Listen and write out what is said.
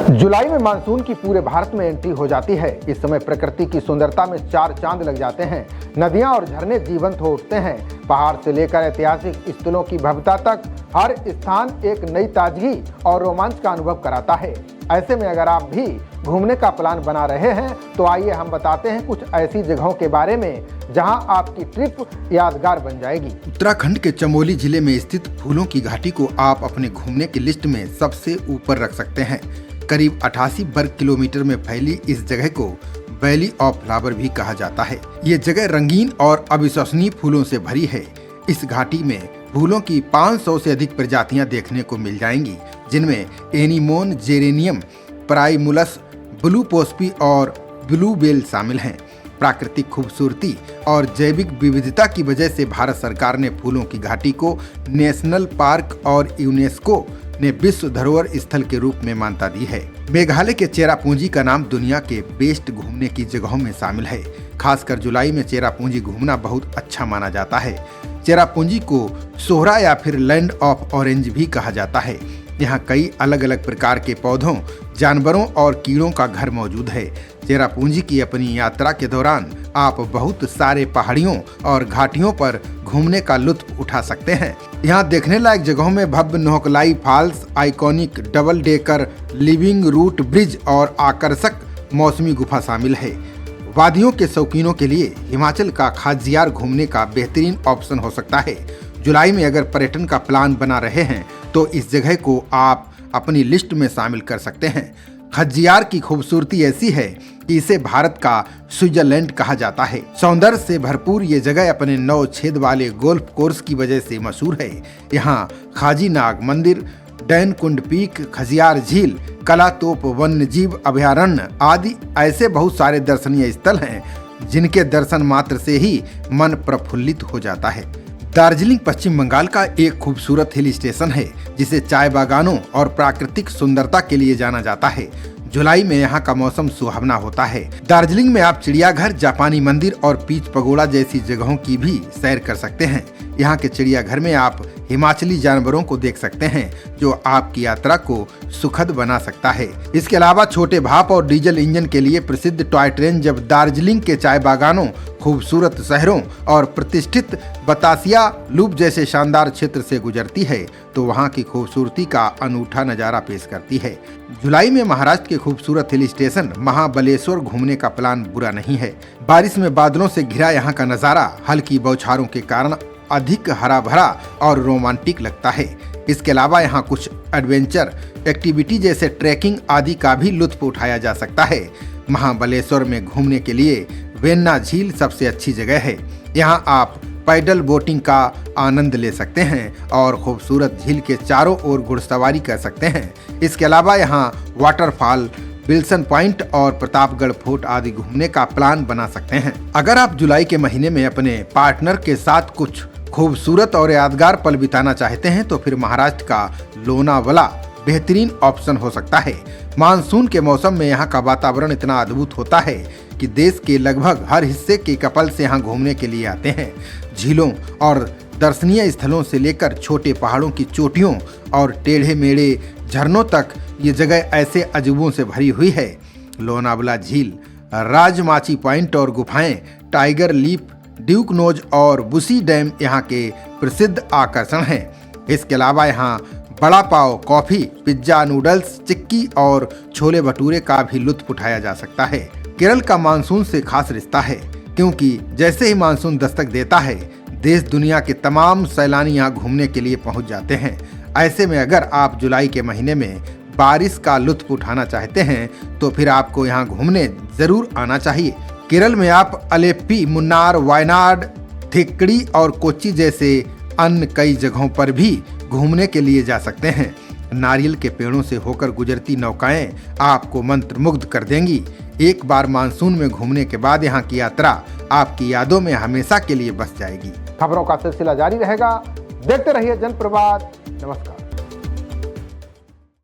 जुलाई में मानसून की पूरे भारत में एंट्री हो जाती है। इस समय प्रकृति की सुंदरता में चार चांद लग जाते हैं। नदियां और झरने जीवंत हो उठते हैं। पहाड़ से लेकर ऐतिहासिक स्थलों की भव्यता तक हर स्थान एक नई ताजगी और रोमांच का अनुभव कराता है। ऐसे में अगर आप भी घूमने का प्लान बना रहे हैं तो आइए हम बताते हैं कुछ ऐसी जगहों के बारे में जहां आपकी ट्रिप यादगार बन जाएगी। उत्तराखंड के चमोली जिले में स्थित फूलों की घाटी को आप अपने घूमने की लिस्ट में सबसे ऊपर रख सकते हैं। करीब 88 वर्ग किलोमीटर में फैली इस जगह को वैली ऑफ फ्लावर भी कहा जाता है। ये जगह रंगीन और अविश्वसनीय फूलों से भरी है। इस घाटी में फूलों की 500 से अधिक प्रजातियां देखने को मिल जाएंगी, जिनमें एनीमोन, जेरेनियम, प्राइमुलस, ब्लू पोस्पी और ब्लू बेल शामिल हैं। प्राकृतिक खूबसूरती और जैविक विविधता की वजह से भारत सरकार ने फूलों की घाटी को नेशनल पार्क और यूनेस्को ने विश्व धरोहर स्थल के रूप में मान्यता दी है। मेघालय के चेरापूंजी का नाम दुनिया के बेस्ट घूमने की जगहों में शामिल है। खासकर जुलाई में चेरापूंजी घूमना बहुत अच्छा माना जाता है। चेरापूंजी को सोहरा या फिर लैंड ऑफ ऑरेंज भी कहा जाता है। यहाँ कई अलग अलग प्रकार के पौधों, जानवरों और कीड़ों का घर मौजूद है। चेरापूंजी की अपनी यात्रा के दौरान आप बहुत सारे पहाड़ियों और घाटियों पर घूमने का लुत्फ उठा सकते हैं। यहाँ देखने लायक जगहों में भव्य Nohkalikai falls, iconic double decker living root bridge और आकर्षक मौसमी गुफा शामिल है। वादियों के शौकीनों के लिए हिमाचल का खाजियार घूमने का बेहतरीन ऑप्शन हो सकता है। जुलाई में अगर पर्यटन का प्लान बना रहे हैं तो इस जगह को आप अपनी लिस्ट में शामिल कर सकते हैं। खज्जियार की खूबसूरती ऐसी है कि इसे भारत का स्विट्जरलैंड कहा जाता है। सौंदर्य से भरपूर ये जगह अपने 9 छेद वाले गोल्फ कोर्स की वजह से मशहूर है। यहाँ खाजी नाग मंदिर, डैन कुंड पीक, खजियार झील, कलातोप वन्यजीव अभयारण्य आदि ऐसे बहुत सारे दर्शनीय स्थल हैं जिनके दर्शन मात्र से ही मन प्रफुल्लित हो जाता है। दार्जिलिंग पश्चिम बंगाल का एक खूबसूरत हिल स्टेशन है जिसे चाय बागानों और प्राकृतिक सुंदरता के लिए जाना जाता है। जुलाई में यहाँ का मौसम सुहावना होता है। दार्जिलिंग में आप चिड़ियाघर, जापानी मंदिर और पीच पगोड़ा जैसी जगहों की भी सैर कर सकते हैं। यहाँ के चिड़ियाघर में आप हिमाचली जानवरों को देख सकते हैं जो आपकी यात्रा को सुखद बना सकता है। इसके अलावा छोटे भाप और डीजल इंजन के लिए प्रसिद्ध टॉय ट्रेन जब दार्जिलिंग के चाय बागानों, खूबसूरत शहरों और प्रतिष्ठित बतासिया लूप जैसे शानदार क्षेत्र से गुजरती है तो वहाँ की खूबसूरती का अनूठा नज़ारा पेश करती है। जुलाई में महाराष्ट्र के खूबसूरत हिल स्टेशन महाबलेश्वर घूमने का प्लान बुरा नहीं है। बारिश में बादलों से घिरा यहाँ का नज़ारा हल्की बौछारों के कारण अधिक हरा भरा और रोमांटिक लगता है। इसके अलावा यहाँ कुछ एडवेंचर एक्टिविटी जैसे ट्रैकिंग आदि का भी लुत्फ उठाया जा सकता है। महाबलेश्वर में घूमने के लिए वेन्ना झील सबसे अच्छी जगह है। यहाँ आप पैडल बोटिंग का आनंद ले सकते हैं और खूबसूरत झील के चारों ओर घुड़सवारी कर सकते हैं। इसके अलावा यहाँ वाटरफॉल, विल्सन पॉइंट और प्रतापगढ़ फोर्ट आदि घूमने का प्लान बना सकते हैं। अगर आप जुलाई के महीने में अपने पार्टनर के साथ कुछ खूबसूरत और यादगार पल बिताना चाहते हैं तो फिर महाराष्ट्र का लोनावला बेहतरीन ऑप्शन हो सकता है। मानसून के मौसम में यहाँ का वातावरण इतना अद्भुत होता है कि देश के लगभग हर हिस्से के कपल से यहाँ घूमने के लिए आते हैं। झीलों और दर्शनीय स्थलों से लेकर छोटे पहाड़ों की चोटियों और टेढ़े मेढ़े झरनों तक ये जगह ऐसे अजूबों से भरी हुई है। लोनावला झील, राजमाची पॉइंट और गुफाएं, टाइगर लीप, ड्यूक नोज और बुसी डैम यहाँ के प्रसिद्ध आकर्षण हैं। इसके अलावा यहाँ बड़ा पाव, कॉफी, पिज्जा, नूडल्स, चिक्की और छोले भटूरे का भी लुत्फ उठाया जा सकता है। केरल का मानसून से खास रिश्ता है क्योंकि जैसे ही मानसून दस्तक देता है देश दुनिया के तमाम सैलानी यहाँ घूमने के लिए पहुँच जाते हैं। ऐसे में अगर आप जुलाई के महीने में बारिश का लुत्फ उठाना चाहते हैं तो फिर आपको यहाँ घूमने जरूर आना चाहिए। केरल में आप अलेप्पी, मुन्नार, वायनाड, थिक्कड़ी और कोच्चि जैसे अन्य कई जगहों पर भी घूमने के लिए जा सकते हैं। नारियल के पेड़ों से होकर गुजरती नौकाएं आपको मंत्रमुग्ध कर देंगी। एक बार मानसून में घूमने के बाद यहाँ की यात्रा आपकी यादों में हमेशा के लिए बस जाएगी। खबरों का सिलसिला जारी रहेगा। देखते रहिए जनप्रवाद। नमस्कार।